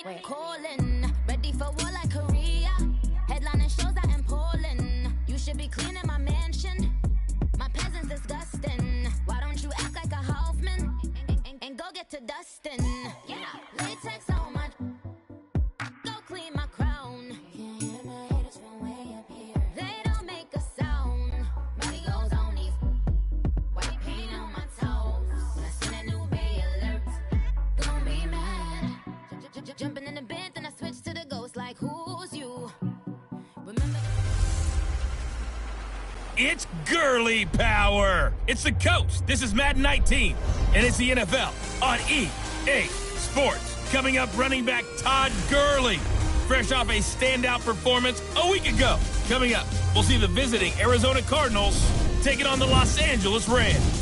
Calling, ready for war like Korea. Headlining shows out in Poland. You should be cleaning my mansion. My peasants disgusting. Why don't you act like a Hoffman and go get to dustin'? Yeah, latex on my. Go clean my crown. Can't hear my haters from way up here. They don't make a sound. Money goes on these. White paint on my toes. When I send a new Bay alert, gonna be mad. Jumping in the bed, then I switch to the ghost like who's you? Remember. It's girly power. It's the coast. This is Madden 19, and it's the NFL on EA Sports. Coming up, running back Todd Gurley, fresh off a standout performance a week ago. Coming up, we'll see the visiting Arizona Cardinals taking on the Los Angeles Rams.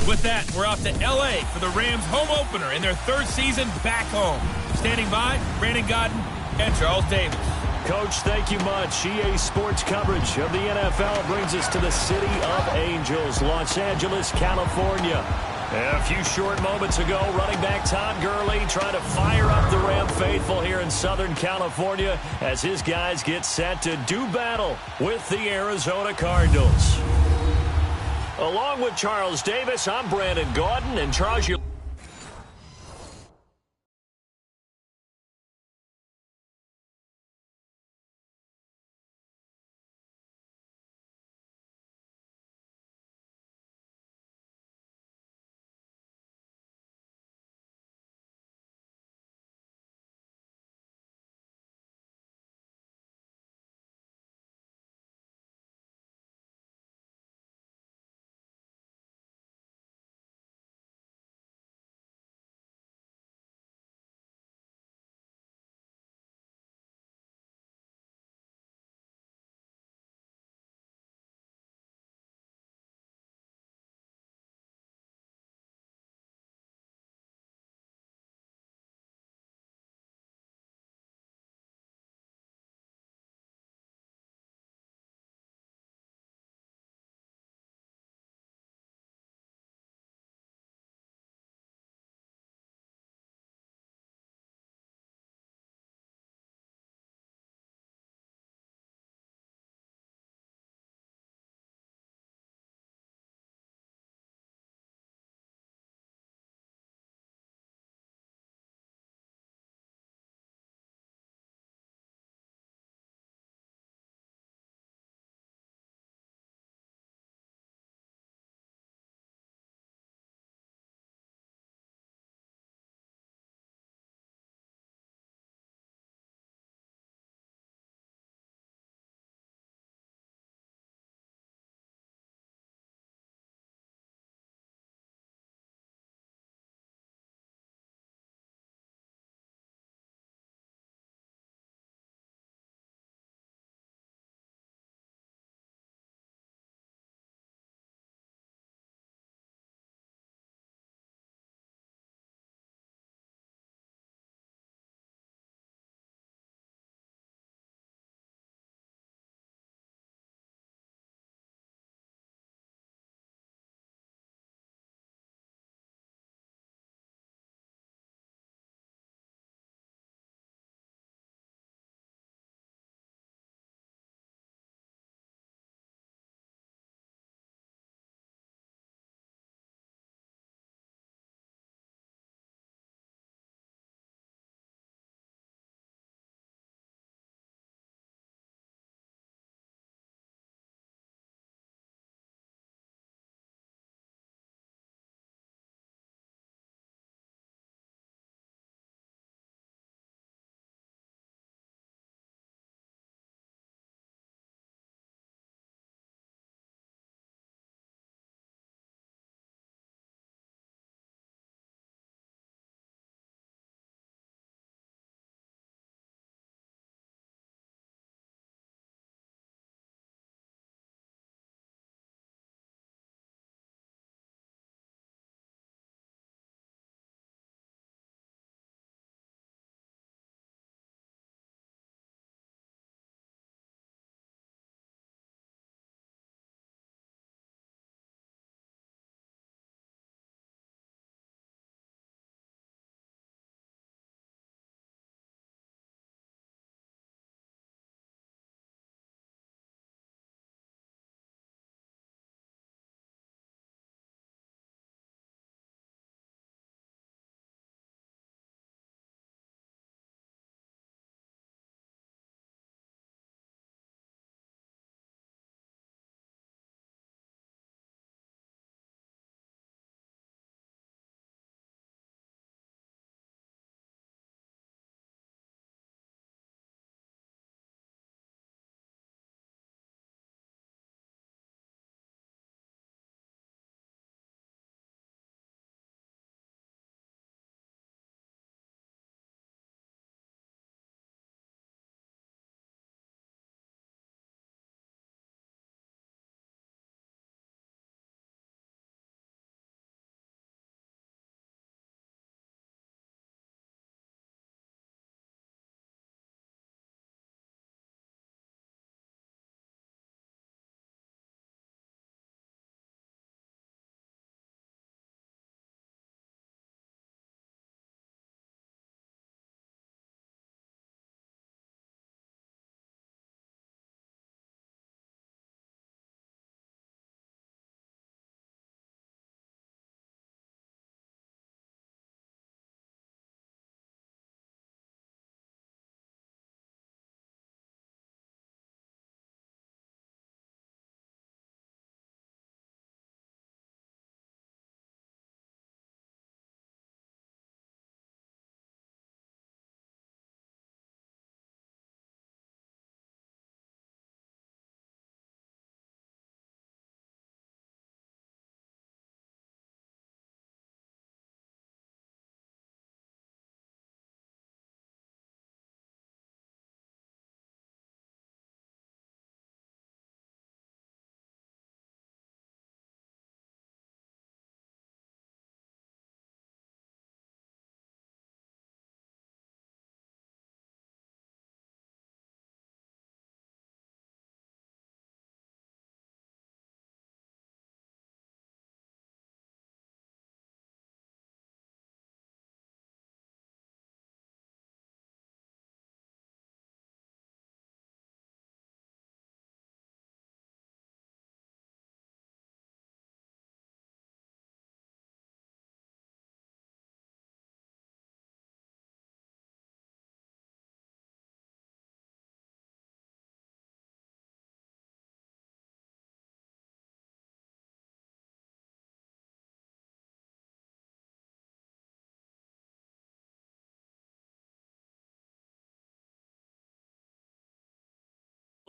With that, we're off to L.A. for the Rams' home opener in their third season back home. Standing by, Brandon Godden and Charles Davis. Coach, thank you much. EA Sports coverage of the NFL brings us to the city of Angels, Los Angeles, California. A few short moments ago, running back Todd Gurley trying to fire up the Ram faithful here in Southern California as his guys get set to do battle with the Arizona Cardinals. Along with Charles Davis, I'm Brandon Gaudin, and Charles, you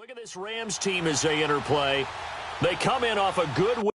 Look at this Rams team as they interplay. They come in off a good win.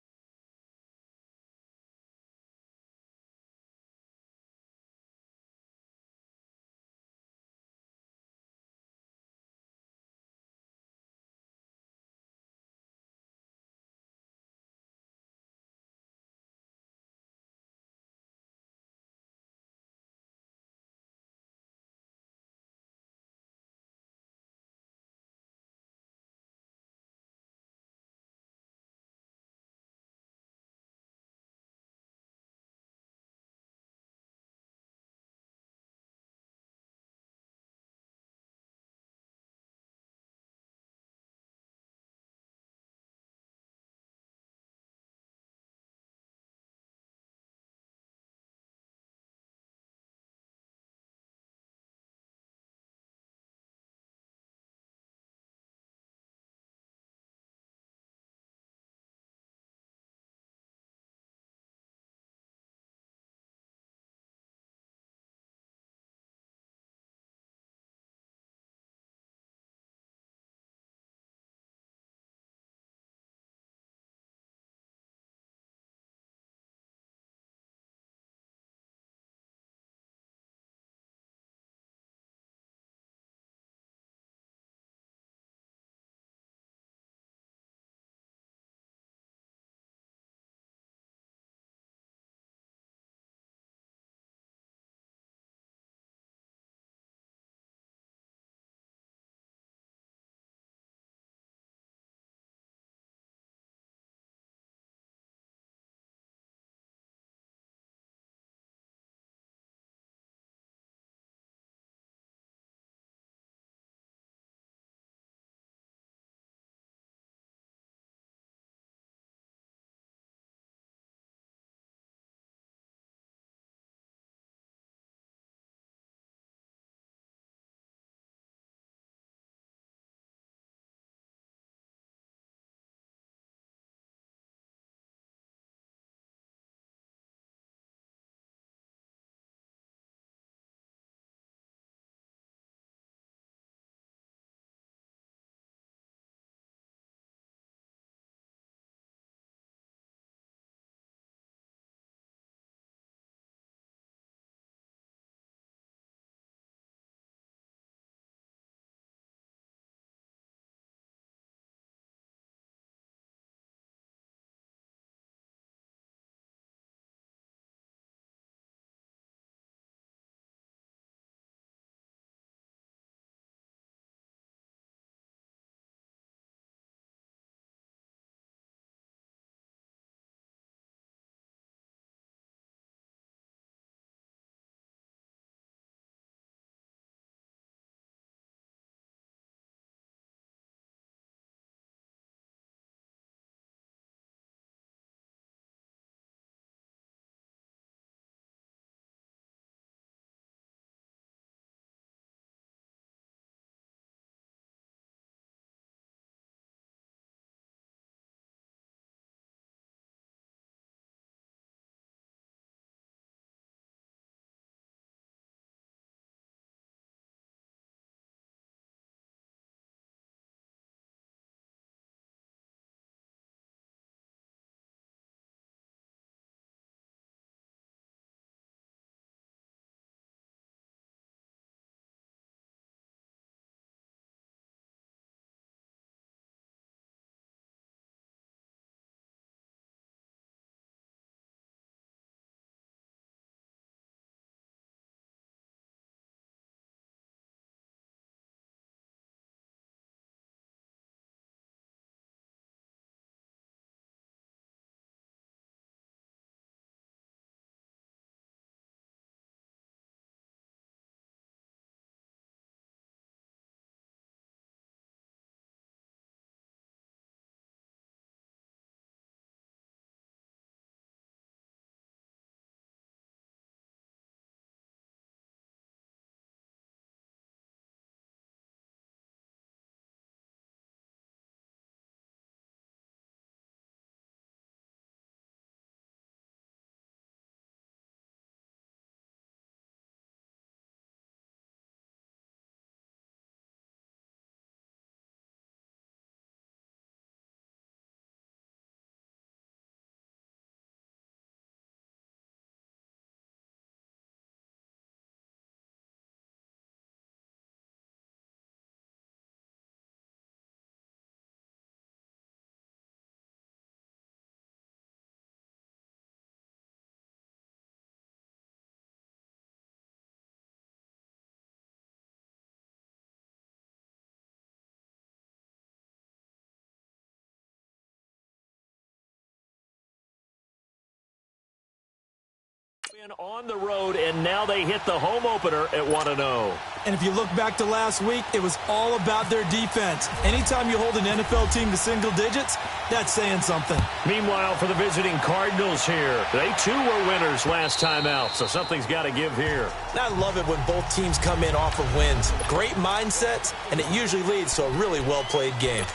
On the road, and now they hit the home opener at 1-0. And if you look back to last week, it was all about their defense. Anytime you hold an NFL team to single digits, that's saying something. Meanwhile, for the visiting Cardinals here, they too were winners last time out, so something's got to give here. I love it when both teams come in off of wins. Great mindsets, and it usually leads to a really well-played game.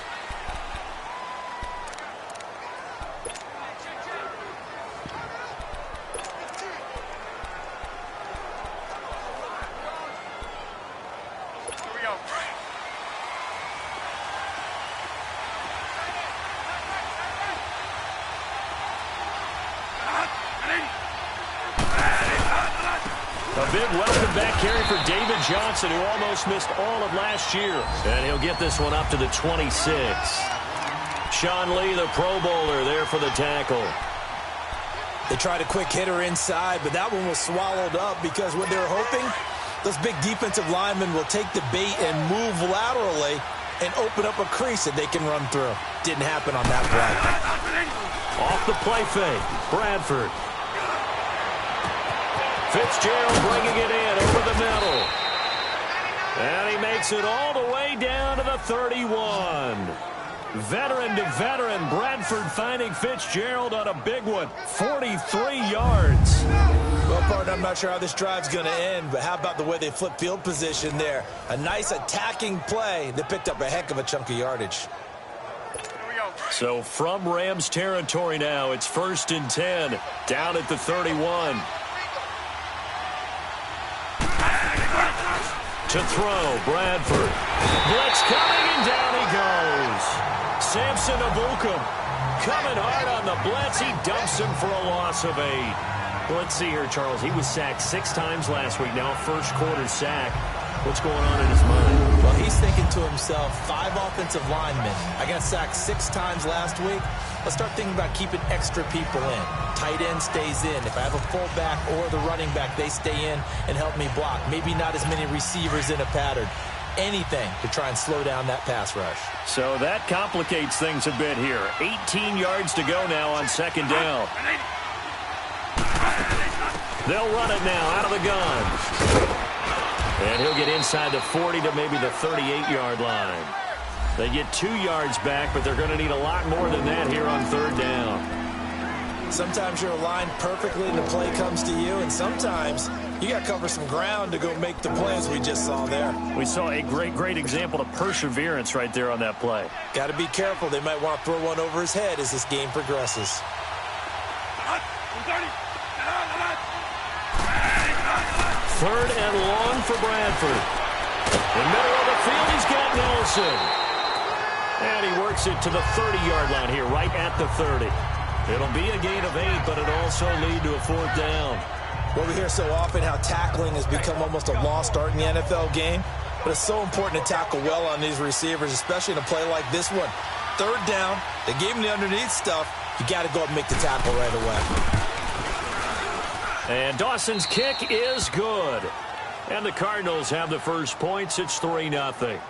A big welcome back carry for David Johnson, who almost missed all of last year. And he'll get this one up to the 26. Sean Lee, the Pro Bowler, there for the tackle. They tried a quick hitter inside, but that one was swallowed up because what they're hoping, those big defensive linemen will take the bait and move laterally and open up a crease that they can run through. Didn't happen on that play. Off the play fake, Bradford. Fitzgerald bringing it in over the middle. And he makes it all the way down to the 31. Veteran to veteran, Bradford finding Fitzgerald on a big one. 43 yards. Well, partner, I'm not sure how this drive's going to end, but how about the way they flip field position there? A nice attacking play that picked up a heck of a chunk of yardage. So from Rams territory now, it's 1st and 10, down at the 31. To throw, Bradford. Blitz coming, and down he goes. Samson Abukum coming hard on the blitz. He dumps him for a loss of 8. Let's see here, Charles. He was sacked 6 times last week. Now first quarter sack. What's going on in his mind? Well, he's thinking to himself, 5 offensive linemen. I got sacked 6 times last week. Let's start thinking about keeping extra people in. Tight end stays in. If I have a fullback or the running back, they stay in and help me block. Maybe not as many receivers in a pattern. Anything to try and slow down that pass rush. So that complicates things a bit here. 18 yards to go now on 2nd down. They'll run it now out of the gun. And he'll get inside the 40 to maybe the 38-yard line. They get 2 yards back, but they're going to need a lot more than that here on 3rd down. Sometimes you're aligned perfectly and the play comes to you, and sometimes you got to cover some ground to go make the plays we just saw there. We saw a great example of perseverance right there on that play. Got to be careful. They might want to throw one over his head as this game progresses. 3rd and long for Bradford. In the middle of the field, he's got Nelson. And he works it to the 30-yard line here, right at the 30. It'll be a gain of 8, but it'll also lead to a 4th down. Well, we hear so often how tackling has become almost a lost art in the NFL game, but it's so important to tackle well on these receivers, especially in a play like this one. 3rd down, they gave him the underneath stuff. You got to go up and make the tackle right away. And Dawson's kick is good. And the Cardinals have the first points. It's 3-0.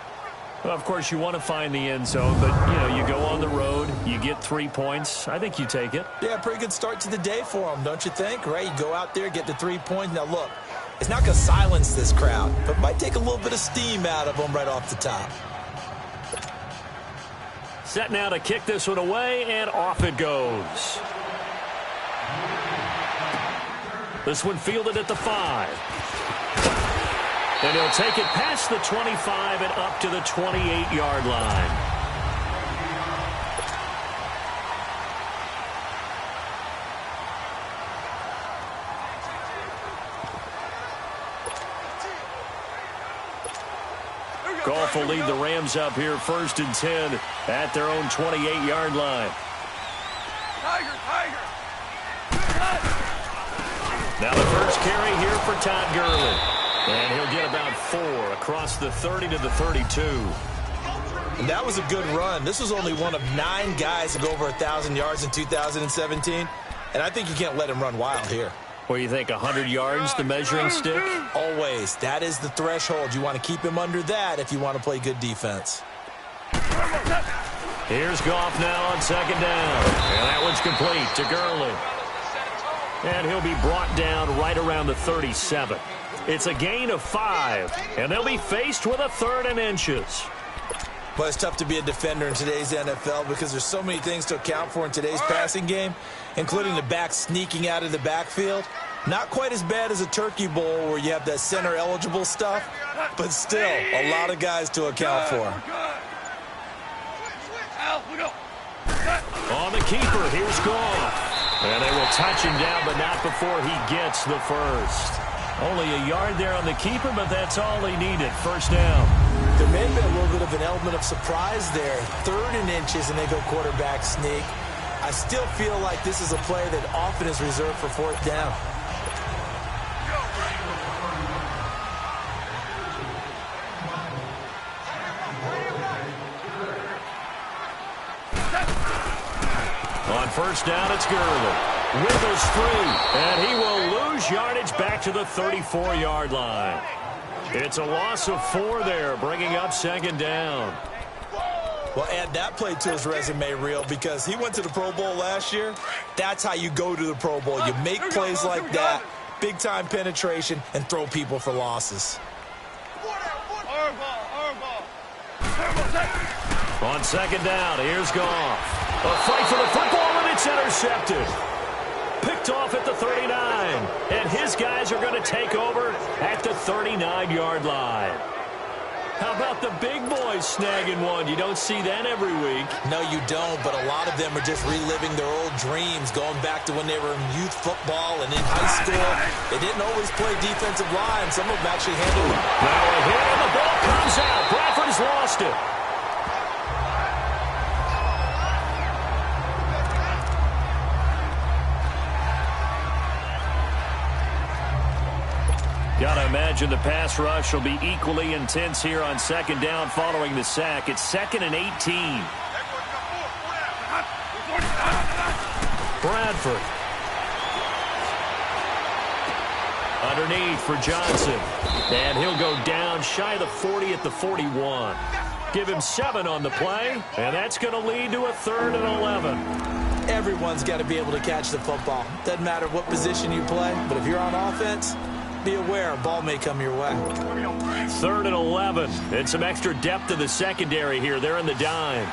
Well, of course, you want to find the end zone, but, you go on the road, you get 3 points. I think you take it. Yeah, pretty good start to the day for them, don't you think? Right, you go out there, get the 3 points. Now, look, it's not going to silence this crowd, but it might take a little bit of steam out of them right off the top. Set now to kick this one away, and off it goes. This one fielded at the 5. And he'll take it past the 25 and up to the 28-yard line. Goff will lead the Rams up here 1st and 10 at their own 28-yard line. Now the first carry here for Todd Gurley. And he'll get about 4 across the 30 to the 32. And that was a good run. This was only one of 9 guys to go over 1,000 yards in 2017. And I think you can't let him run wild here. What do you think, 100 yards, the measuring stick? Always. That is the threshold. You want to keep him under that if you want to play good defense. Here's Goff now on 2nd down. And that one's complete to Gurley. And he'll be brought down right around the 37. It's a gain of 5, and they'll be faced with a 3rd and inches. Well, it's tough to be a defender in today's NFL because there's so many things to account for in today's passing game, including the back sneaking out of the backfield. Not quite as bad as a turkey bowl where you have that center-eligible stuff, but still a lot of guys to account for. On the keeper, here's Goff. And they will touch him down, but not before he gets the first. Only a yard there on the keeper, but that's all he needed. First down. There may have been a little bit of an element of surprise there. 3rd and inches, and they go quarterback sneak. I still feel like this is a play that often is reserved for 4th down. On first down, it's Gurley. Wiggles free, and he will lose yardage back to the 34-yard line. It's a loss of 4 there, bringing up 2nd down. Well, add that play to his resume reel because he went to the Pro Bowl last year. That's how you go to the Pro Bowl. You make plays like that, big-time penetration, and throw people for losses. On 2nd down, here's Goff. A fight for the football, and it's intercepted. Picked off at the 39, and his guys are going to take over at the 39-yard line. How about the big boys snagging one? You don't see that every week. No, you don't, but a lot of them are just reliving their old dreams, going back to when they were in youth football and in high school. They didn't always play defensive line. Some of them actually handled it. Now a hit, and the ball comes out. Bradford's lost it. Gotta imagine the pass rush will be equally intense here on 2nd down following the sack. It's 2nd and 18. Bradford. Underneath for Johnson. And he'll go down shy of the 40 at the 41. Give him 7 on the play, and that's going to lead to a 3rd and 11. Everyone's got to be able to catch the football. Doesn't matter what position you play, but if you're on offense, be aware, a ball may come your way. 3rd and 11. And some extra depth to the secondary here. They're in the dime.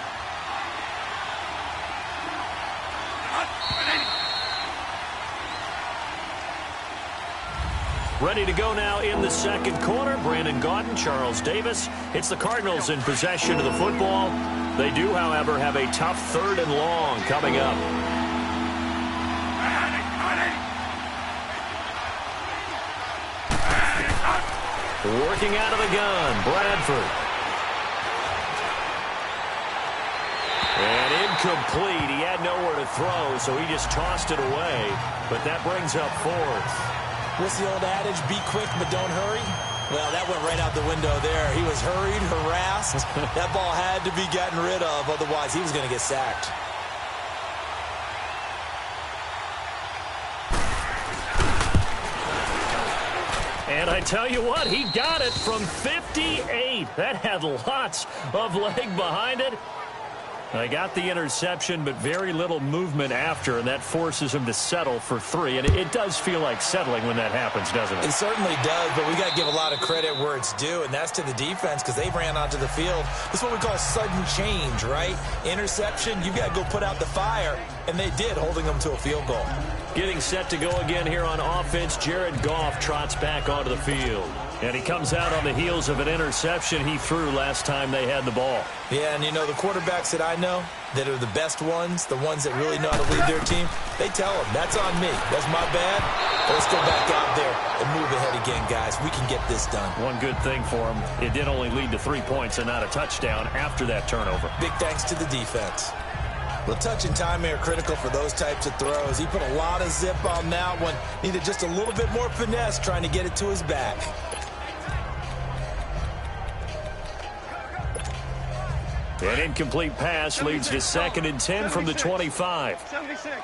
Ready to go now in the 2nd quarter. Brandon Gaudin, Charles Davis. It's the Cardinals in possession of the football. They do, however, have a tough 3rd and long coming up. Working out of the gun, Bradford. And incomplete. He had nowhere to throw, so he just tossed it away. But that brings up 4th. What's the old adage? Be quick, but don't hurry. Well, that went right out the window there. He was hurried, harassed. That ball had to be gotten rid of, otherwise he was going to get sacked. And I tell you what, he got it from 58. That had lots of leg behind it. I got the interception, but very little movement after, and that forces him to settle for 3. And it does feel like settling when that happens, doesn't it? It certainly does, but we got to give a lot of credit where it's due, and that's to the defense because they ran onto the field. This is what we call sudden change, right? Interception, you got to go put out the fire, and they did, holding them to a field goal. Getting set to go again here on offense, Jared Goff trots back onto the field. And he comes out on the heels of an interception he threw last time they had the ball. Yeah, and you know, the quarterbacks that I know that are the best ones, the ones that really know how to lead their team, they tell them, that's on me. That's my bad. Let's go back out there and move ahead again, guys. We can get this done. One good thing for him, it did only lead to 3 points and not a touchdown after that turnover. Big thanks to the defense. Well, touch and timing are critical for those types of throws. He put a lot of zip on that one. Needed just a little bit more finesse trying to get it to his back. An incomplete pass leads to 2nd and 10 from the 25. 76.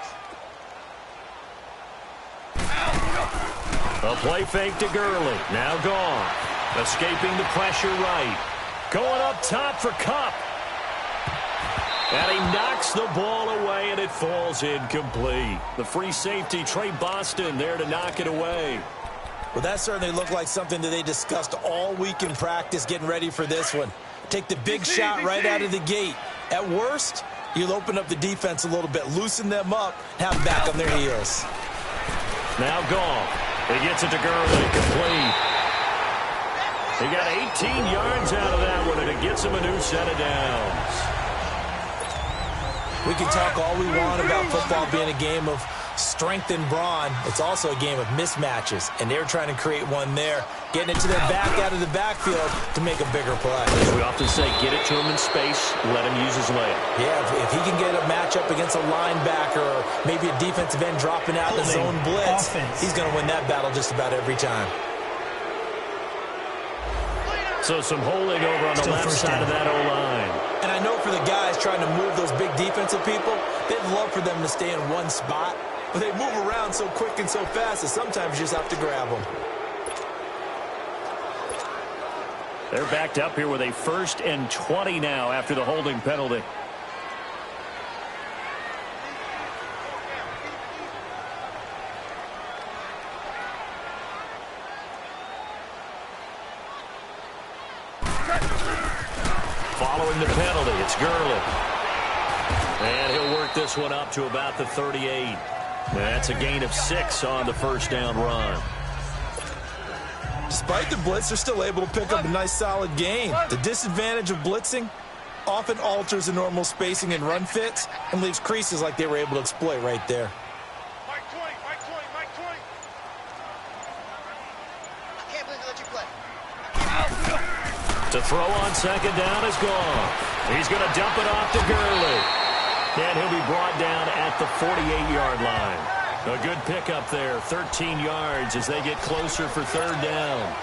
A play fake to Gurley. Now gone. Escaping the pressure right. Going up top for Kupp. And he knocks the ball away, and it falls incomplete. The free safety, Trey Boston, there to knock it away. Well, that certainly looked like something that they discussed all week in practice getting ready for this one. Take the big shot right out of the gate. At worst, you'll open up the defense a little bit, loosen them up, have them back on their heels. Now Goff. He gets it to Gurley, complete. He got 18 yards out of that one, and it gets him a new set of downs. We can talk all we want about football being a game of strength and brawn. It's also a game of mismatches, and they're trying to create one there, getting it to their back out of the backfield to make a bigger play. We often say get it to him in space, let him use his leg. Yeah, if he can get a matchup against a linebacker or maybe a defensive end dropping out the zone blitz, he's going to win that battle just about every time. So some holding over on the left side of that O-line. And I know for the guys trying to move those big defensive people, they'd love for them to stay in one spot. But they move around so quick and so fast that sometimes you just have to grab them. They're backed up here with a 1st and 20 now after the holding penalty. Following the penalty, it's Gurley. And he'll work this one up to about the 38. That's a gain of 6 on the first down run. Despite the blitz, they're still able to pick up a nice solid gain. The disadvantage of blitzing often alters the normal spacing and run fits and leaves creases like they were able to exploit right there. Mike 20. I can't believe they let you play. To throw on second down is gone. He's going to dump it off to Gurley. And he'll be brought down at the 48-yard line. A good pickup there, 13 yards as they get closer for third down.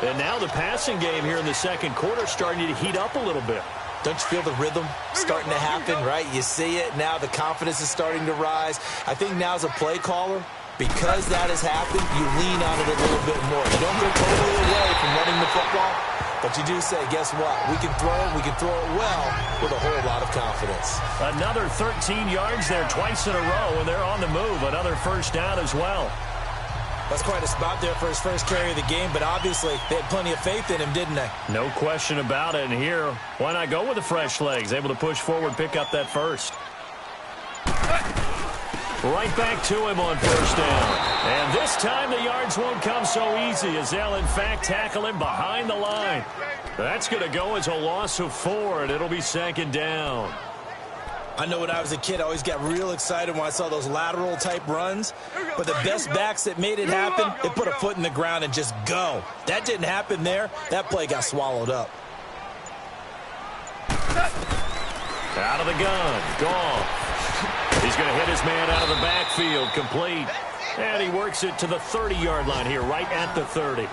And now the passing game here in the second quarter starting to heat up a little bit. Don't you feel the rhythm starting to happen, right? You see it now. The confidence is starting to rise. I think now as a play caller, because that has happened, you lean on it a little bit more. You don't go totally away from running the football, but you do say, guess what? We can throw it well with a whole lot of confidence. Another 13 yards there twice in a row, and they're on the move. Another first down as well. That's quite a spot there for his first carry of the game, but obviously they had plenty of faith in him, didn't they? No question about it. And here, why not go with the fresh legs? Able to push forward, pick up that first. Right back to him on first down. And this time the yards won't come so easy as they'll, in fact, tackle him behind the line. That's going to go as a loss of 4, and it'll be second down. I know when I was a kid, I always got real excited when I saw those lateral-type runs. But the best backs that made it happen, they put a foot in the ground and just go. That didn't happen there. That play got swallowed up. Out of the gun. Gone. He's going to hit his man out of the backfield. Complete. And he works it to the 30-yard line here, right at the 30.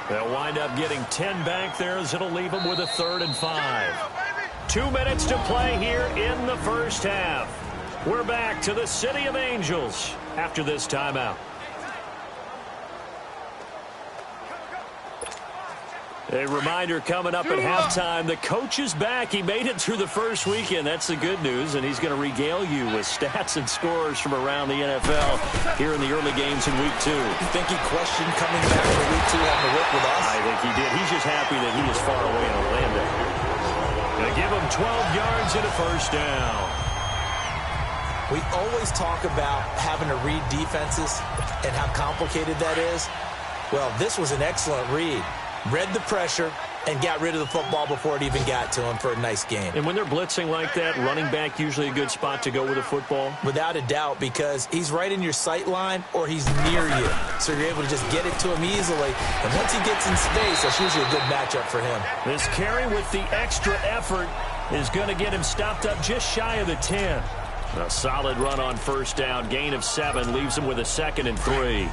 They'll wind up getting 10 back there as it'll leave them with a 3rd and 5. 2 minutes to play here in the first half. We're back to the City of Angels after this timeout. A reminder coming up at halftime, the coach is back. He made it through the first weekend. That's the good news, and he's going to regale you with stats and scores from around the NFL here in the early games in Week 2. You think he questioned coming back for Week 2 having to work with us? I think he did. He's just happy that he is far away in Orlando. Going to give him 12 yards and a first down. We always talk about having to read defenses and how complicated that is. Well, this was an excellent read. Read the pressure and got rid of the football before it even got to him for a nice game. And when they're blitzing like that, running back usually a good spot to go with a football? Without a doubt, because he's right in your sight line or he's near you. So you're able to just get it to him easily. And once he gets in space, that's usually a good matchup for him. This carry with the extra effort is going to get him stopped up just shy of the 10. A solid run on first down. Gain of 7 leaves him with a 2nd and 3.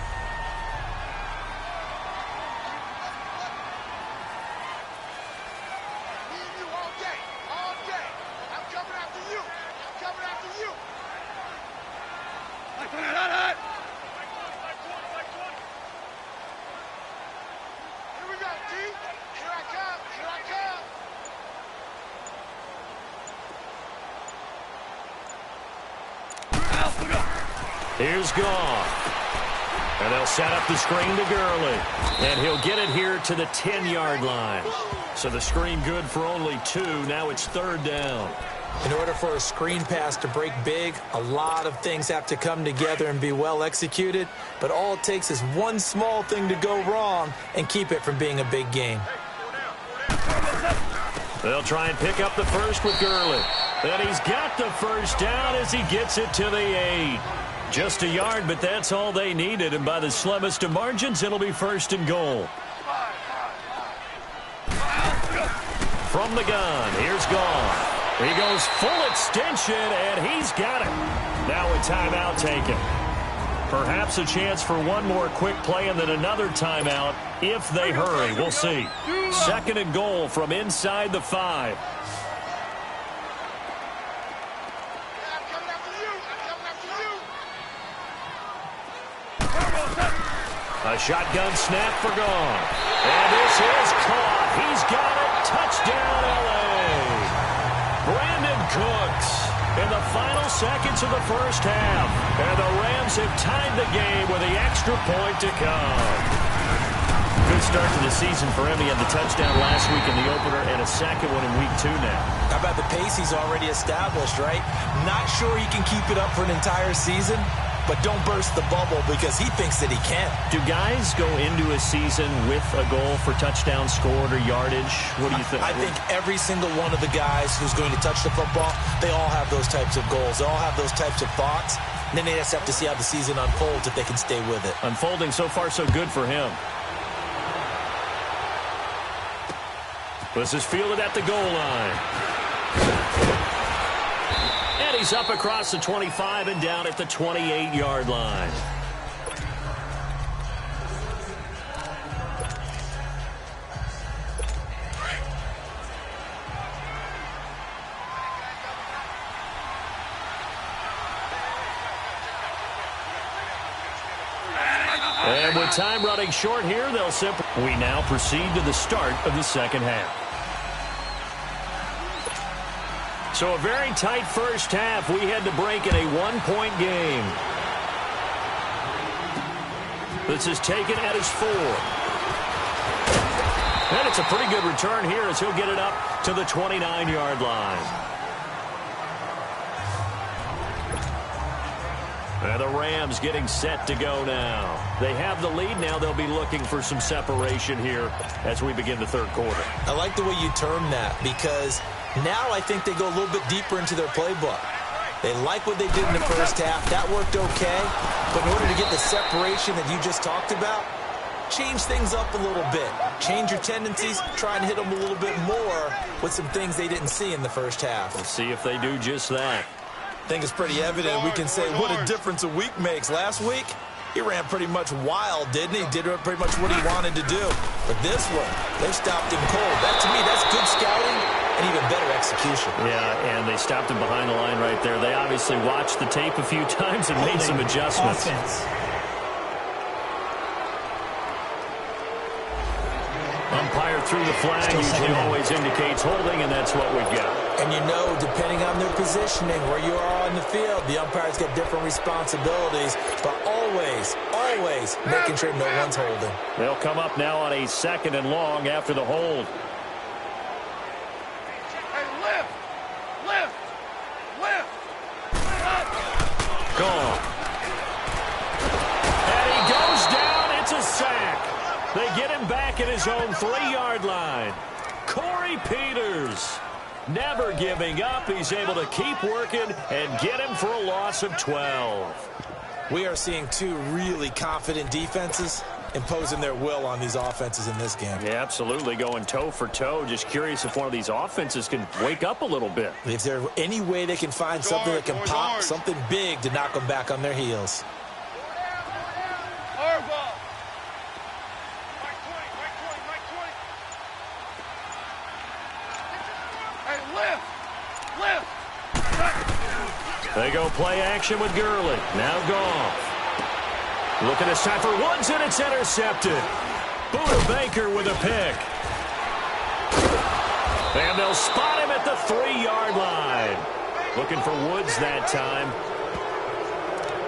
Here's Goff. And they'll set up the screen to Gurley. And he'll get it here to the 10-yard line. So the screen good for only 2. Now it's 3rd down. In order for a screen pass to break big, a lot of things have to come together and be well executed. But all it takes is one small thing to go wrong and keep it from being a big game. They'll try and pick up the first with Gurley. And he's got the first down as he gets it to the 8. Just a yard, but that's all they needed. And by the slimmest of margins, it'll be 1st and goal. From the gun, here's Goff. He goes full extension, and he's got it. Now a timeout taken. Perhaps a chance for one more quick play and then another timeout if they hurry. We'll see. 2nd and goal from inside the 5. A shotgun snap for Goff. And this is caught. He's got it. Touchdown, L.A. Brandon Cooks in the final seconds of the first half. And the Rams have tied the game with the extra point to come. Good start to the season for him. He had the touchdown last week in the opener and a second one in week 2 now. How about the pace he's already established, right? Not sure he can keep it up for an entire season, but don't burst the bubble because he thinks that he can. Do guys go into a season with a goal for touchdown scored or yardage? What do you think? I think every single one of the guys who's going to touch the football, they all have those types of goals. They all have those types of thoughts. And then they just have to see how the season unfolds if they can stay with it. Unfolding so far so good for him. This is fielded at the goal line. And he's up across the 25 and down at the 28-yard line. And with time running short here, they'll simply... We now proceed to the start of the second half. So a very tight first half. We had to break in a one-point game. This is taken at his 4. And it's a pretty good return here as he'll get it up to the 29-yard line. And the Rams getting set to go now. They have the lead now. They'll be looking for some separation here as we begin the third quarter. I like the way you term that because now I think they go a little bit deeper into their playbook. They like what they did in the first half. That worked okay. But in order to get the separation that you just talked about, change things up a little bit. Change your tendencies. Try and hit them a little bit more with some things they didn't see in the first half. We'll see if they do just that. I think it's pretty evident. We can say what a difference a week makes. Last week, he ran pretty much wild, didn't he? Did pretty much what he wanted to do. But this one, they stopped him cold. That, to me, that's good scouting and even better execution. Yeah, and they stopped him behind the line right there. They obviously watched the tape a few times and made some adjustments. Offense. Umpire threw the flag, usually always indicates holding, and that's what we've got. And you know, depending on their positioning, where you are on the field, the umpire's got different responsibilities, but always, always making sure no one's holding. They'll come up now on a 2nd and long after the hold. Hey, lift! Lift! Lift! Gone. And he goes down. It's a sack. They get him back at his own 3-yard line. Corey Peters, never giving up. He's able to keep working and get him for a loss of 12. We are seeing two really confident defenses imposing their will on these offenses in this game. Yeah, absolutely, going toe for toe. Just curious if one of these offenses can wake up a little bit. If there's any way they can find something that can pop, something big to knock them back on their heels. Hardball! Right 20, right 20. Hey, lift! Lift! They go play action with Gurley. Now Goff. Looking this time for Woods, and it's intercepted. Buda Baker with a pick. And they'll spot him at the 3-yard line. Looking for Woods that time.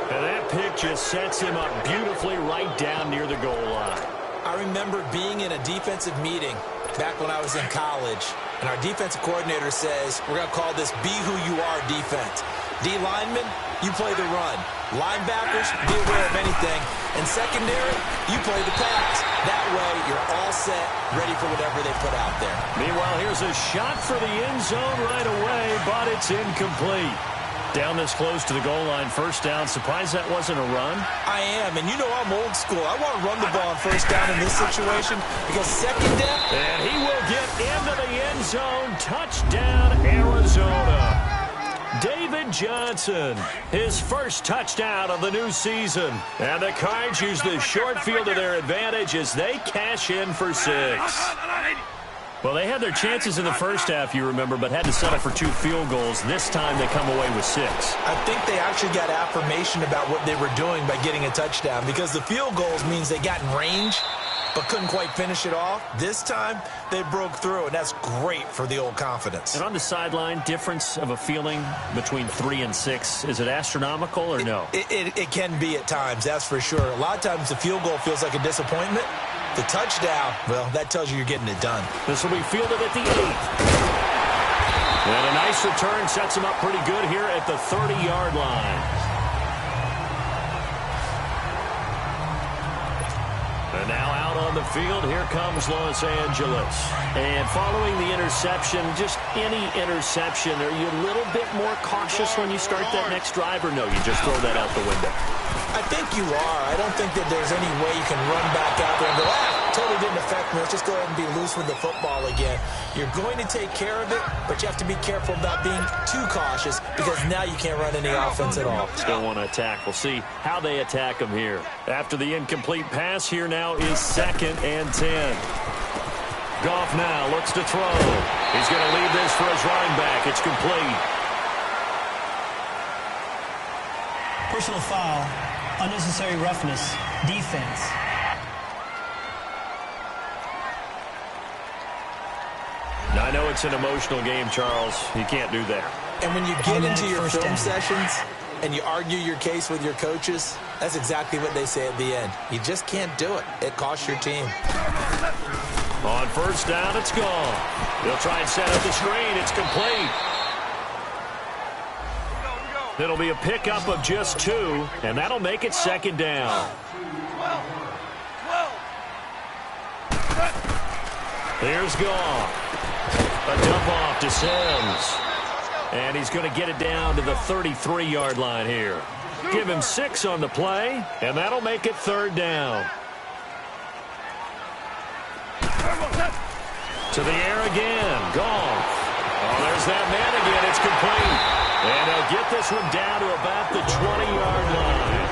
And that pick just sets him up beautifully right down near the goal line. I remember being in a defensive meeting back when I was in college, and our defensive coordinator says, we're going to call this be who you are defense. D linemen, you play the run. Linebackers, be aware of anything. And secondary, you play the pass. That way, you're all set, ready for whatever they put out there. Meanwhile, here's a shot for the end zone right away, but it's incomplete. Down this close to the goal line, first down. Surprised that wasn't a run? I am, and you know I'm old school. I want to run the ball on first down in this situation because second down. And he will get into the end zone. Touchdown, Arizona. David Johnson, his first touchdown of the new season. And the Cards use the short field to their advantage as they cash in for 6. Well, they had their chances in the first half, you remember, but had to settle for 2 field goals. This time they come away with 6. I think they actually got affirmation about what they were doing by getting a touchdown because the field goals means they got in range but couldn't quite finish it off. This time, they broke through, and that's great for the old confidence. And on the sideline, difference of a feeling between 3 and 6, is it astronomical or no? It can be at times, that's for sure. A lot of times the field goal feels like a disappointment. The touchdown, well, that tells you you're getting it done. This will be fielded at the 8th. And a nice return sets him up pretty good here at the 30-yard line. And now out on the field, here comes Los Angeles. And following the interception, just any interception, are you a little bit more cautious when you start that next drive, or no, you just throw that out the window? I think you are. I don't think that there's any way you can run back out there and go, totally didn't affect me. Let's just go ahead and be loose with the football again. You're going to take care of it, but you have to be careful about being too cautious because now you can't run any offense at all. Still want to attack. We'll see how they attack him here. After the incomplete pass, here now is 2nd and 10. Goff now looks to throw. He's going to leave this for his running back. It's complete. Personal foul. Unnecessary roughness. Defense. Now, I know it's an emotional game, Charles. You can't do that. And when you get into your film sessions and you argue your case with your coaches, that's exactly what they say at the end. You just can't do it. It costs your team. On first down, it's gone. They'll try and set up the screen. It's complete. It'll be a pickup of just 2, and that'll make it 2nd down. Here's Goff. A dump off to Sims. And he's going to get it down to the 33-yard line here. Give him 6 on the play, and that'll make it 3rd down. To the air again. Goff. Oh, there's that man again. It's complete. And they'll get this one down to about the 20-yard line.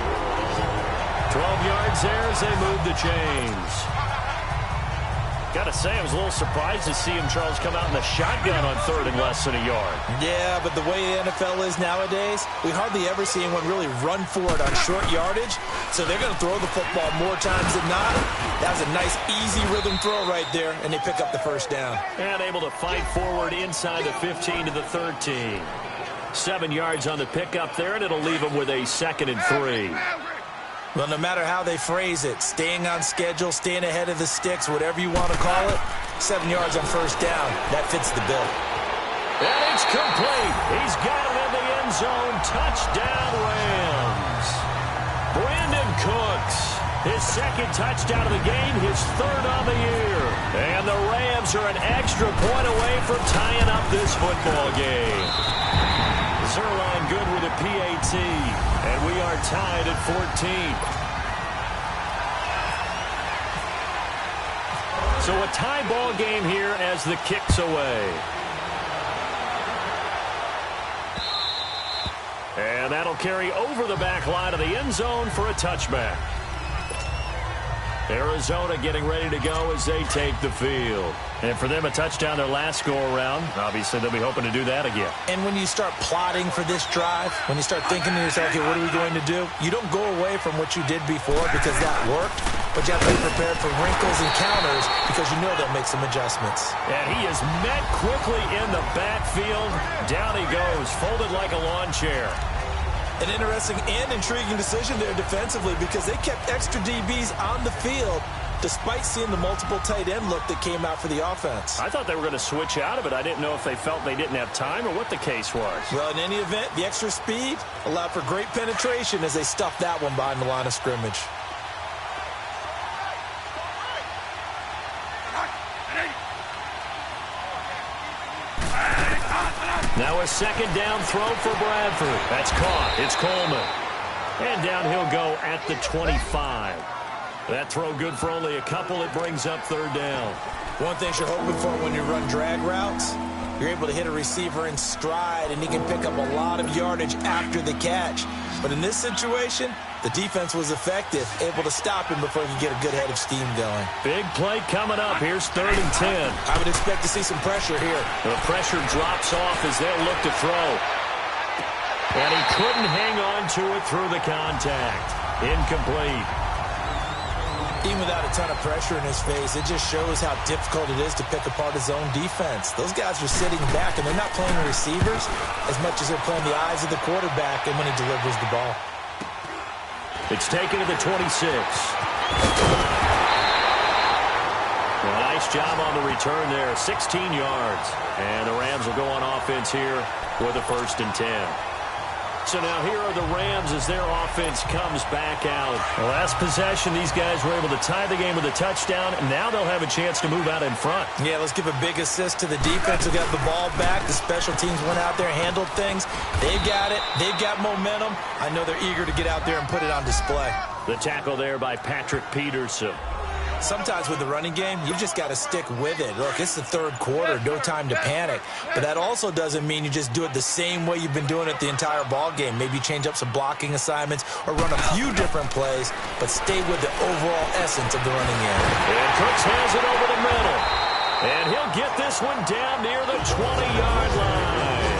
12 yards there as they move the chains. Got to say, I was a little surprised to see him, Charles, come out in the shotgun on 3rd and less than a yard. Yeah, but the way the NFL is nowadays, we hardly ever see anyone really run for it on short yardage. So they're going to throw the football more times than not. That was a nice, easy rhythm throw right there, and they pick up the first down. And able to fight forward inside the 15 to the 13. 7 yards on the pickup there, and it'll leave them with a 2nd and 3. Well, no matter how they phrase it, staying on schedule, staying ahead of the sticks, whatever you want to call it, 7 yards on first down, that fits the bill. And it's complete. He's got it in the end zone. Touchdown, Rams. Brandon Cooks, his 2nd touchdown of the game, his 3rd on the year. And the Rams are an extra point away from tying up this football game. Zerline good with a PAT, and we are tied at 14. So a tie ball game here as the kick's away. And that'll carry over the back line of the end zone for a touchback. Arizona getting ready to go as they take the field. And for them, a touchdown their last go-around. Obviously, they'll be hoping to do that again. And when you start plotting for this drive, when you start thinking to yourself, okay, what are we going to do? You don't go away from what you did before because that worked, but you have to be prepared for wrinkles and counters because you know they'll make some adjustments. And he is met quickly in the backfield. Down he goes, folded like a lawn chair. An interesting and intriguing decision there defensively because they kept extra DBs on the field despite seeing the multiple tight end look that came out for the offense. I thought they were going to switch out of it. I didn't know if they felt they didn't have time or what the case was. Well, in any event, the extra speed allowed for great penetration as they stuffed that one behind the line of scrimmage. Now a second down throw for Bradford. That's caught. It's Coleman. And down he'll go at the 25. That throw good for only a couple. It brings up third down. One thing you're hoping for when you run drag routes, you're able to hit a receiver in stride, and he can pick up a lot of yardage after the catch. But in this situation, the defense was effective, able to stop him before he could get a good head of steam going. Big play coming up. Here's 3rd and 10. I would expect to see some pressure here. The pressure drops off as they'll look to throw. And he couldn't hang on to it through the contact. Incomplete. Even without a ton of pressure in his face, it just shows how difficult it is to pick apart his own defense. Those guys are sitting back, and they're not playing receivers as much as they're playing the eyes of the quarterback and when he delivers the ball. It's taken to the 26. Well, nice job on the return there. 16 yards. And the Rams will go on offense here with a 1st and 10. So now here are the Rams as their offense comes back out. The last possession, these guys were able to tie the game with a touchdown, and now they'll have a chance to move out in front. Yeah, let's give a big assist to the defense who got the ball back. The special teams went out there and handled things. They've got it. They've got momentum. I know they're eager to get out there and put it on display. The tackle there by Patrick Peterson. Sometimes with the running game, you've just got to stick with it. Look, it's the 3rd quarter, no time to panic. But that also doesn't mean you just do it the same way you've been doing it the entire ball game. Maybe change up some blocking assignments or run a few different plays, but stay with the overall essence of the running game. And Cooks has it over the middle. And he'll get this one down near the 20-yard line.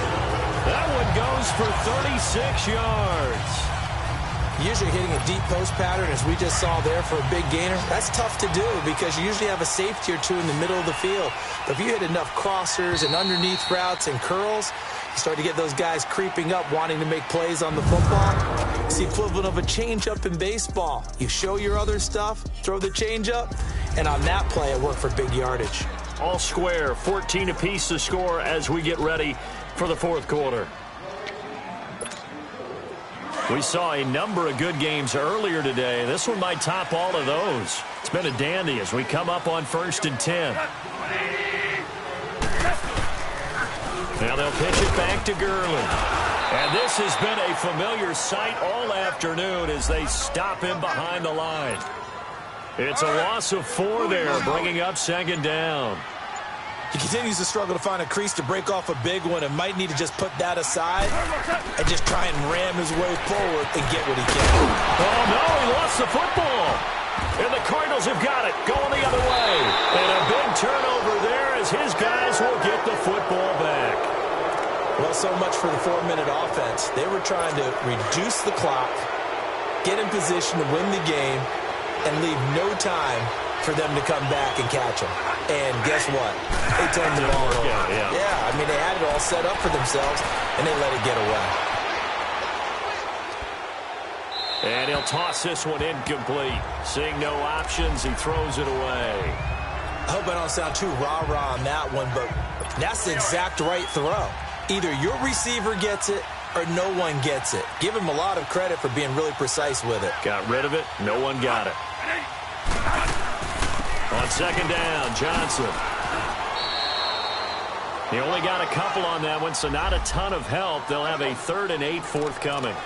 That one goes for 36 yards. Usually hitting a deep post pattern, as we just saw there for a big gainer, that's tough to do because you usually have a safety or two in the middle of the field. But if you hit enough crossers and underneath routes and curls, you start to get those guys creeping up, wanting to make plays on the football. It's the equivalent of a changeup in baseball. You show your other stuff, throw the changeup, and on that play, it worked for big yardage. All square, 14 apiece to score as we get ready for the 4th quarter. We saw a number of good games earlier today. This one might top all of those. It's been a dandy as we come up on 1st and 10. Now they'll pitch it back to Gurley. And this has been a familiar sight all afternoon as they stop him behind the line. It's a loss of 4 there, bringing up 2nd down. He continues to struggle to find a crease to break off a big one and might need to just put that aside and just try and ram his way forward and get what he can. Oh, no, he lost the football. And the Cardinals have got it, going the other way. And a big turnover there as his guys will get the football back. Well, so much for the 4-minute offense. They were trying to reduce the clock, get in position to win the game, and leave no time for them to come back and catch him. And guess what? They turned the ball over. Yeah, I mean, they had it all set up for themselves, and they let it get away. And he'll toss this one incomplete. Seeing no options, he throws it away. I hope I don't sound too rah-rah on that one, but that's the exact right throw. Either your receiver gets it or no one gets it. Give him a lot of credit for being really precise with it. Got rid of it. No one got it. On 2nd down, Johnson. He only got a couple on that one, so not a ton of help. They'll have a 3rd and 8 forthcoming.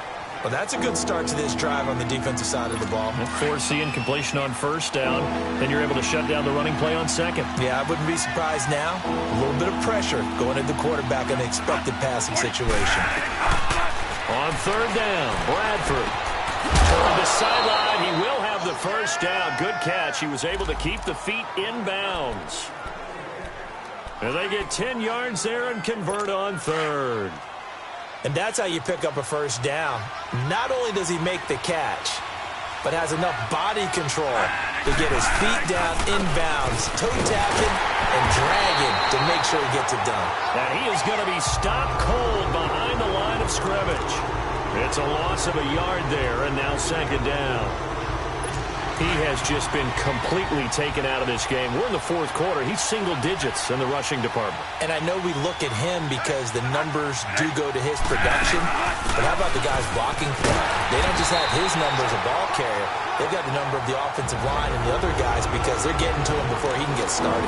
Well, that's a good start to this drive on the defensive side of the ball. Force the incompletion on 1st down, then you're able to shut down the running play on 2nd. Yeah, I wouldn't be surprised now. A little bit of pressure going at the quarterback in an expected passing situation. On 3rd down, Bradford. Toward the sideline, he will have the 1st down. Good catch. He was able to keep the feet in bounds. And they get 10 yards there and convert on 3rd. And that's how you pick up a 1st down. Not only does he make the catch, but has enough body control to get his feet down in bounds, toe tapping and dragging to make sure he gets it done. And he is going to be stopped cold behind the line of scrimmage. It's a loss of a yard there, and now second down. He has just been completely taken out of this game. We're in the fourth quarter. He's single digits in the rushing department. And I know we look at him because the numbers do go to his production. But how about the guys blocking for him? They don't just have his number as a ball carrier. They've got the number of the offensive line and the other guys because they're getting to him before he can get started.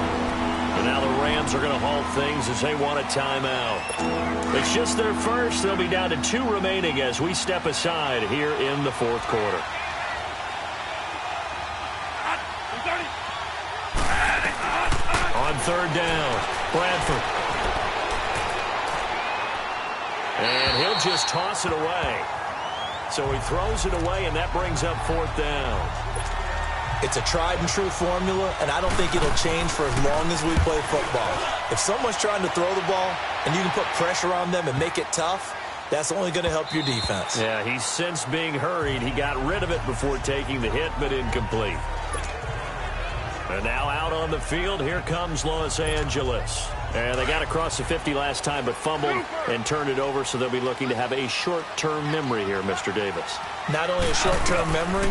And now the Rams are going to halt things as they want a timeout. It's just their first. They'll be down to 2 remaining as we step aside here in the fourth quarter. On third down, Bradford. And he'll just toss it away. So he throws it away, and that brings up fourth down. It's a tried-and-true formula, and I don't think it'll change for as long as we play football. If someone's trying to throw the ball, and you can put pressure on them and make it tough, that's only going to help your defense. Yeah, he's since being hurried. He got rid of it before taking the hit, but incomplete. And now out on the field, here comes Los Angeles. And they got across the 50 last time, but fumbled and turned it over, so they'll be looking to have a short-term memory here, Mr. Davis. Not only a short-term memory,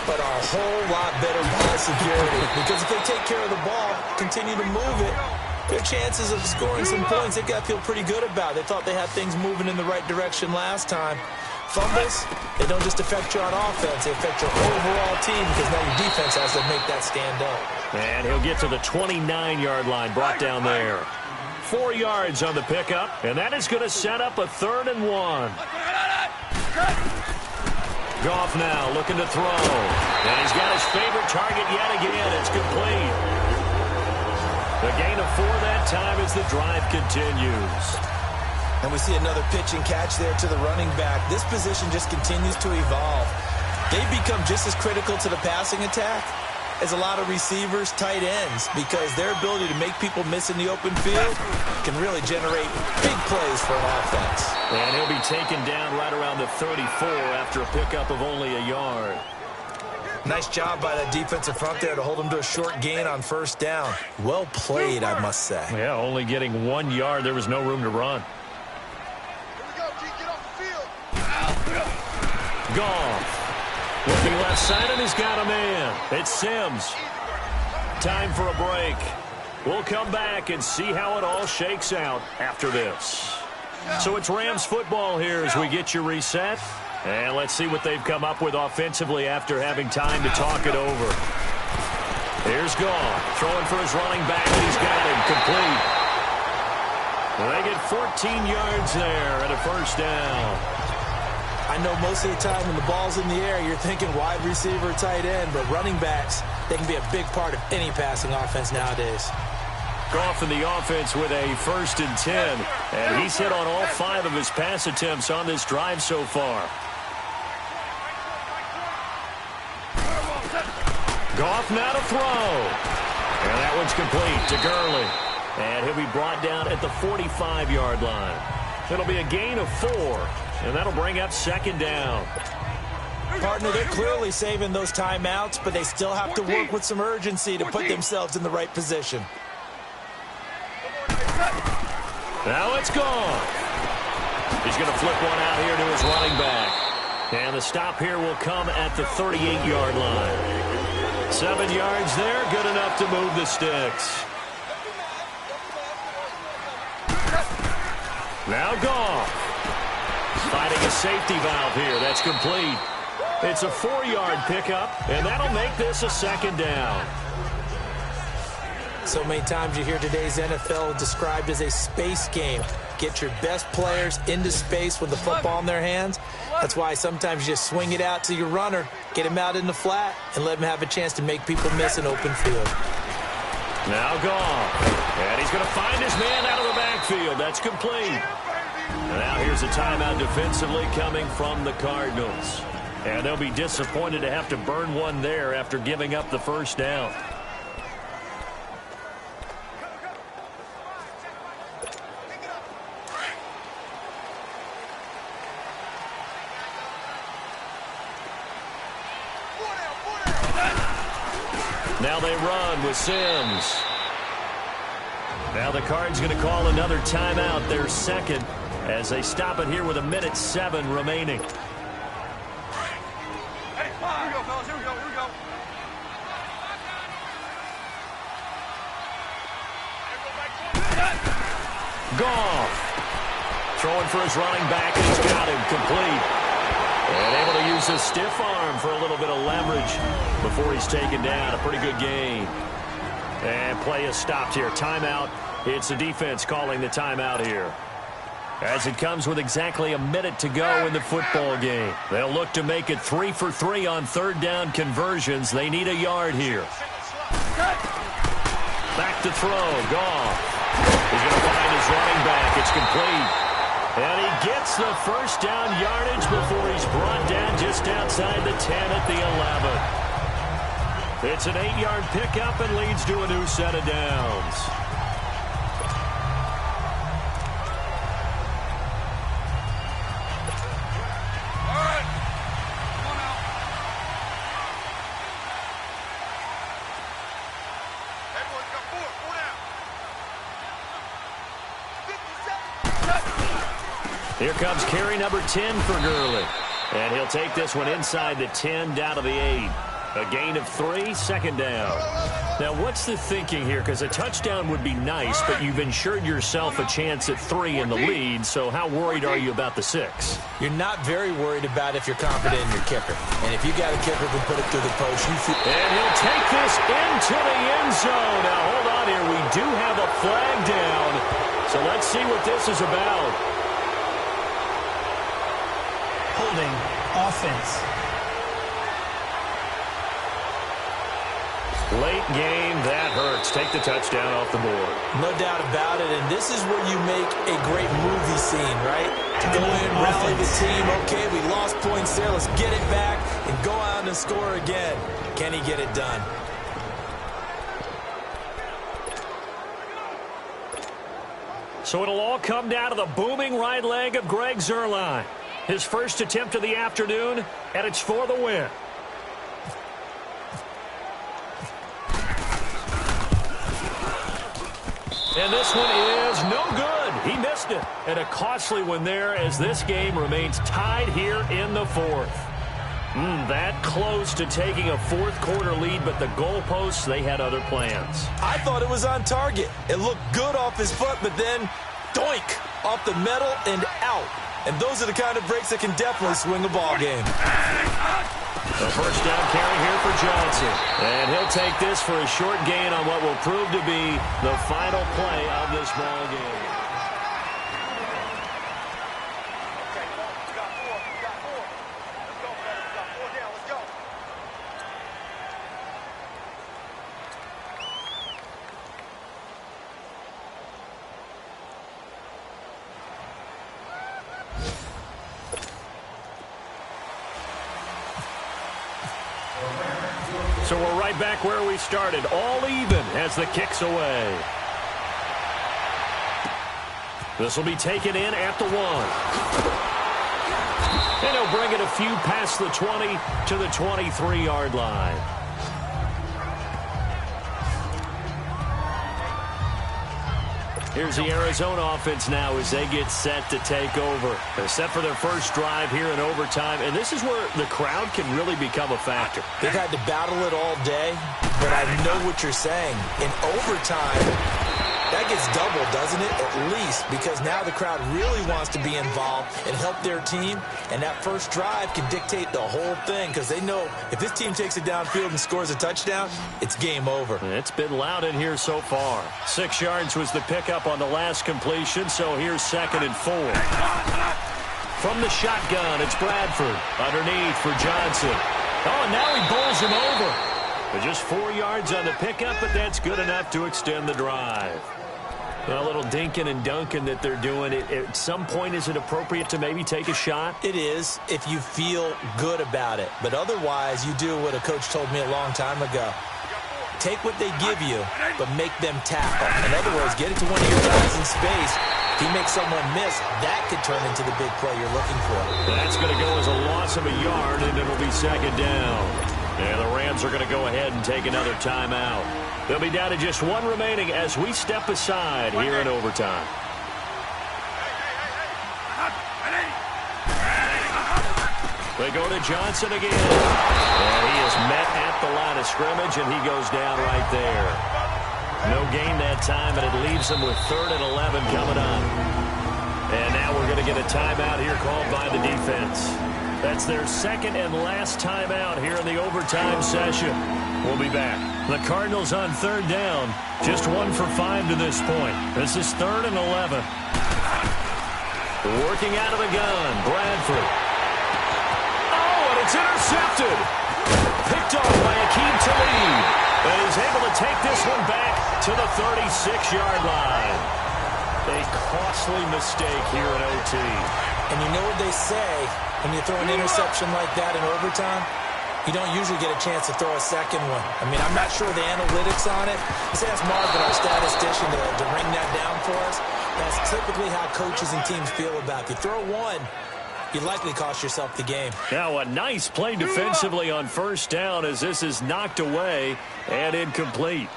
but a whole lot better ball security. Because if they take care of the ball, continue to move it, their chances of scoring some points, they got to feel pretty good about. They thought they had things moving in the right direction last time. Fumbles, they don't just affect you on offense, they affect your overall team because now your defense has to make that stand up. And he'll get to the 29-yard line, brought down there. 4 yards on the pickup, and that is going to set up a 3rd and 1. Goff now looking to throw. And he's got his favorite target yet again. It's complete. The gain of 4 that time as the drive continues. And we see another pitch and catch there to the running back. This position just continues to evolve. They become just as critical to the passing attack as a lot of receivers, tight ends, because their ability to make people miss in the open field can really generate big plays for an offense. And he'll be taken down right around the 34 after a pickup of only a yard. Nice job by that defensive front there to hold him to a short gain on first down. Well played, I must say. Yeah, only getting 1 yard. There was no room to run. Goff. Looking left side, and he's got a man. It's Sims. Time for a break. We'll come back and see how it all shakes out after this. So it's Rams football here as we get you reset. And let's see what they've come up with offensively after having time to talk it over. Here's Goff. Throwing for his running back, and he's got him complete. Well, they get 14 yards there and a first down. I know most of the time when the ball's in the air, you're thinking wide receiver, tight end, but running backs, they can be a big part of any passing offense nowadays. Goff in the offense with a 1st and 10, and he's hit on all 5 of his pass attempts on this drive so far. Goff now to throw, and that one's complete to Gurley, and he'll be brought down at the 45-yard line. It'll be a gain of 4. And that'll bring up second down. Partner, they're clearly saving those timeouts, but they still have to work with some urgency to put themselves in the right position. Now it's gone. He's going to flip one out here to his running back. And the stop here will come at the 38-yard line. 7 yards there, good enough to move the sticks. Now Goff. Fighting a safety valve here. That's complete. It's a 4-yard pickup, and that'll make this a second down. So many times you hear today's NFL described as a space game. Get your best players into space with the football in their hands. That's why sometimes you just swing it out to your runner, get him out in the flat, and let him have a chance to make people miss an open field. Now Goff. And he's going to find his man out of the backfield. That's complete. Now here's a timeout defensively coming from the Cardinals. And they'll be disappointed to have to burn one there after giving up the first down. Now they run with Sims. Now the Card's going to call another timeout, their second, as they stop it here with 1:07 remaining. Hey, here we go, fellas. Here we go. Goff throwing for his running back, and he's got him complete. And able to use his stiff arm for a little bit of leverage before he's taken down. A pretty good gain. And play is stopped here. Timeout. It's the defense calling the timeout here, as it comes with exactly a minute to go in the football game. They'll look to make it 3 for 3 on third down conversions. They need a yard here. Back to throw. Goff. He's going to find his running back. It's complete. And he gets the first down yardage before he's brought down just outside the 10 at the 11. It's an 8-yard pickup and leads to a new set of downs. Here comes carry number 10 for Gurley. And he'll take this one inside the 10 down to the 8. A gain of 3, second down. Now, what's the thinking here? Because a touchdown would be nice, but you've ensured yourself a chance at 3 in the lead, so how worried are you about the 6? You're not very worried about if you're confident in your kicker. And if you got a kicker who can put it through the post, you feel... And he'll take this into the end zone. Now, hold on here. We do have a flag down, so let's see what this is about. Holding offense. Late game, that hurts. Take the touchdown off the board. No doubt about it, and this is where you make a great movie scene, right? To go in, rally the team. Okay, we lost points there. Let's get it back and go out and score again. Can he get it done? So it'll all come down to the booming right leg of Greg Zuerlein. His first attempt of the afternoon, and it's for the win. And this one is no good. He missed it. And a costly one there, as this game remains tied here in the fourth. That close to taking a fourth-quarter lead, but the goalposts, they had other plans. I thought it was on target. It looked good off his foot, but then, doink, off the metal and out. And those are the kind of breaks that can definitely swing a ball game. The first down carry here for Johnson. And he'll take this for a short gain on what will prove to be the final play of this ball game. So we're right back where we started, all even as the kick's away. This will be taken in at the 1. And he'll bring it a few past the 20 to the 23-yard line. Here's the Arizona offense now as they get set to take over. They're set for their first drive here in overtime, and this is where the crowd can really become a factor. They've had to battle it all day, but I know what you're saying. In overtime, that gets doubled, doesn't it? At least, because now the crowd really wants to be involved and help their team, and that first drive can dictate the whole thing because they know if this team takes it downfield and scores a touchdown, it's game over. It's been loud in here so far. 6 yards was the pickup on the last completion, so here's 2nd and 4. From the shotgun, it's Bradford. Underneath for Johnson. Oh, and now he bowls him over. But just 4 yards on the pickup, but that's good enough to extend the drive. A little dinking and dunking that they're doing. At some point, is it appropriate to maybe take a shot? It is, if you feel good about it. But otherwise, you do what a coach told me a long time ago. Take what they give you, but make them tackle. In other words, get it to one of your guys in space. If he makes someone miss, that could turn into the big play you're looking for. That's going to go as a loss of a yard, and it'll be 2nd down. And the Rams are going to go ahead and take another timeout. They'll be down to just 1 remaining as we step aside here in overtime. They go to Johnson again. And he is met at the line of scrimmage, and he goes down right there. No gain that time, and it leaves them with 3rd and 11 coming up. And now we're going to get a timeout here called by the defense. That's their 2nd and last timeout here in the overtime session. We'll be back. The Cardinals on 3rd down. Just 1 for 5 to this point. This is 3rd and 11. Working out of the gun, Bradford. Oh, and it's intercepted. Picked off by Akeem Talib. And he's able to take this one back to the 36-yard line. A costly mistake here in OT. And you know what they say, when you throw an interception like that in overtime, you don't usually get a chance to throw a second one. I mean, I'm not sure the analytics on it. Let's ask Marvin, our statistician, to ring that down for us. That's typically how coaches and teams feel about it. If you throw one, you likely cost yourself the game. Now a nice play defensively on 1st down as this is knocked away and incomplete.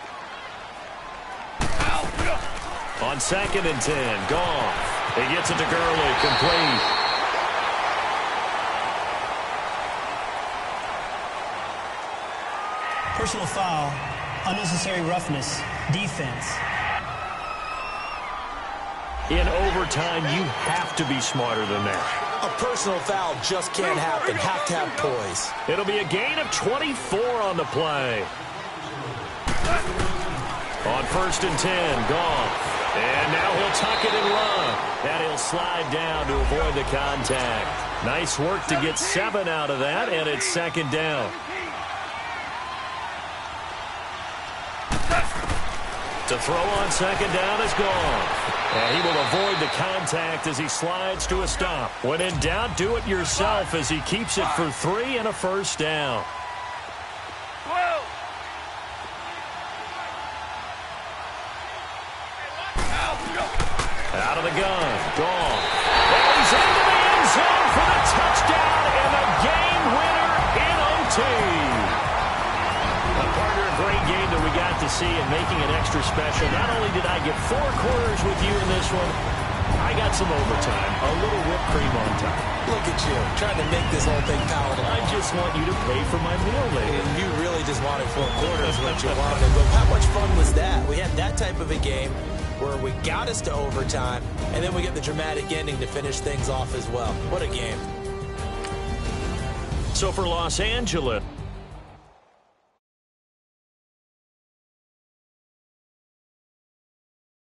On 2nd and 10, Goff. He gets it to Gurley, complete. Personal foul, unnecessary roughness, defense. In overtime, you have to be smarter than that. A personal foul just can't happen. Have to have poise. It'll be a gain of 24 on the play. On 1st and 10, Goff. And now he'll tuck it and run. And he'll slide down to avoid the contact. Nice work to get 7 out of that, and it's 2nd down. To throw on 2nd down is Goff. And he will avoid the contact as he slides to a stop. When in doubt, do it yourself as he keeps it for 3 and a 1st down. Out of the gun, Goff. And he's into the end zone for the touchdown and the game winner in OT. A partner, a great game that we got to see and making it extra special. Not only did I get 4 quarters with you in this one, I got some overtime, a little whipped cream on top. Look at you, trying to make this whole thing palatable. I just want you to pay for my meal later. And you really just wanted 4 quarters, what you wanted. But how much fun was that? We had that type of a game where we got us to overtime, and then we get the dramatic ending to finish things off as well. What a game. So for Los Angeles,